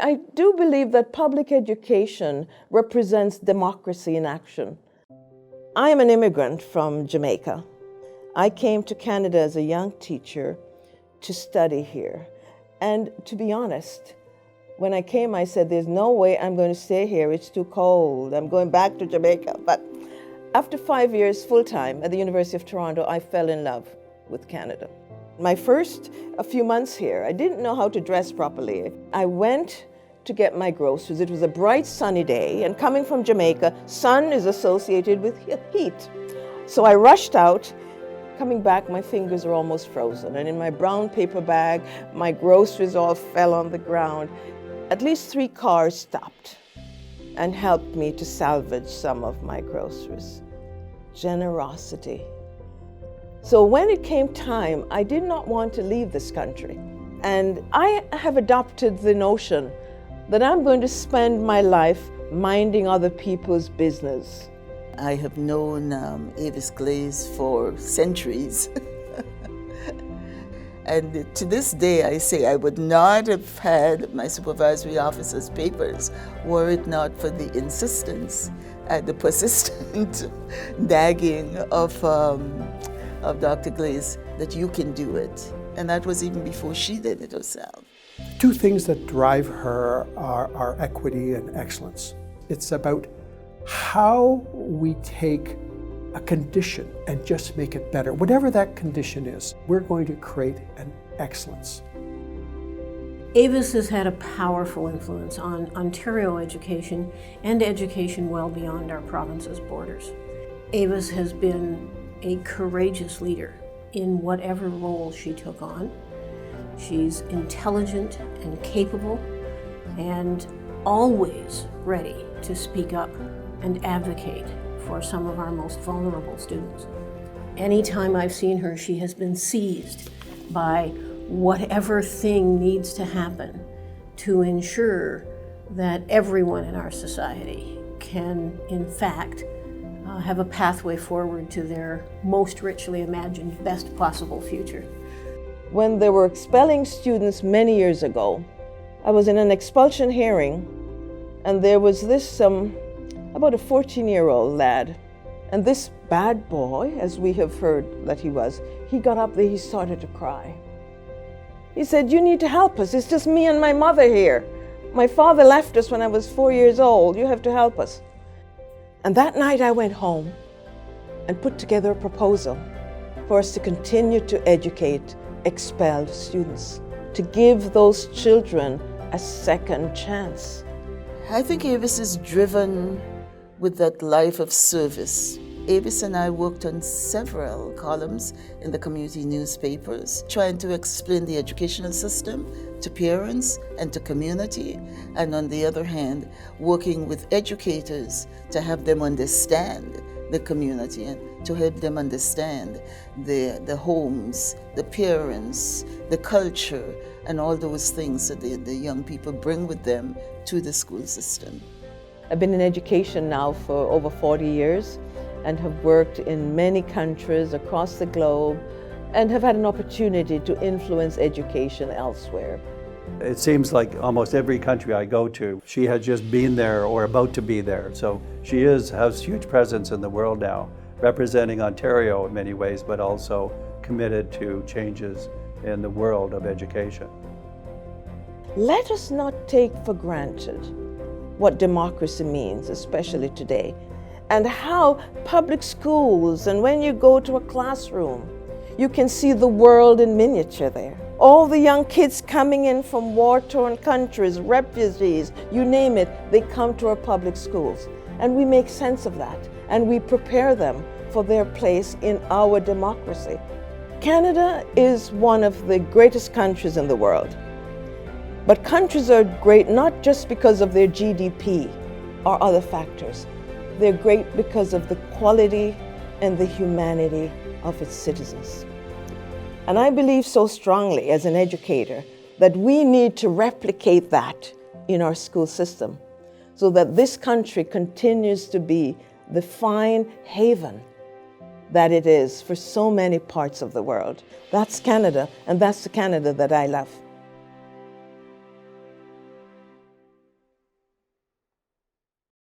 I do believe that public education represents democracy in action. I am an immigrant from Jamaica. I came to Canada as a young teacher to study here. And to be honest, when I came, I said, there's no way I'm going to stay here. It's too cold. I'm going back to Jamaica. But after 5 years full-time at the University of Toronto, I fell in love with Canada. My first few months here, I didn't know how to dress properly. I went to get my groceries. It was a bright sunny day, and coming from Jamaica, sun is associated with heat. So I rushed out. Coming back, my fingers are almost frozen, and in my brown paper bag, my groceries all fell on the ground. At least 3 cars stopped and helped me to salvage some of my groceries. Generosity. So when it came time, I did not want to leave this country. And I have adopted the notion that I'm going to spend my life minding other people's business. I have known Avis Glaze for centuries. And to this day, I say I would not have had my supervisory officer's papers were it not for the insistence and the persistent nagging of Dr. Glaze that you can do it. And that was even before she did it herself. 2 things that drive her are equity and excellence. It's about how we take a condition and just make it better. Whatever that condition is, we're going to create an excellence. Avis has had a powerful influence on Ontario education and education well beyond our province's borders. Avis has been a courageous leader in whatever role she took on. She's intelligent and capable and always ready to speak up and advocate for some of our most vulnerable students. Anytime I've seen her, she has been seized by whatever thing needs to happen to ensure that everyone in our society can, in fact, have a pathway forward to their most richly imagined, best possible future. When they were expelling students many years ago, I was in an expulsion hearing, and there was this about a 14-year-old lad. And this bad boy, as we have heard that he got up there, he started to cry. He said, "You need to help us. It's just me and my mother here. My father left us when I was 4 years old. You have to help us." And that night I went home and put together a proposal for us to continue to educate expelled students, to give those children a second chance. I think Avis is driven with that life of service. Avis and I worked on several columns in the community newspapers, trying to explain the educational system to parents and to community, and on the other hand, working with educators to have them understand the community and to help them understand the homes, the parents, the culture, and all those things that the young people bring with them to the school system. I've been in education now for over 40 years and have worked in many countries across the globe and have had an opportunity to influence education elsewhere. It seems like almost every country I go to, she has just been there or about to be there. So she has huge presence in the world now, representing Ontario in many ways, but also committed to changes in the world of education. Let us not take for granted what democracy means, especially today, and how public schools, and when you go to a classroom, you can see the world in miniature there. All the young kids coming in from war-torn countries, refugees, you name it, they come to our public schools. And we make sense of that, and we prepare them for their place in our democracy. Canada is one of the greatest countries in the world. But countries are great not just because of their GDP or other factors. They're great because of the quality and the humanity of its citizens. And I believe so strongly as an educator that we need to replicate that in our school system so that this country continues to be the fine haven that it is for so many parts of the world. That's Canada, and that's the Canada that I love.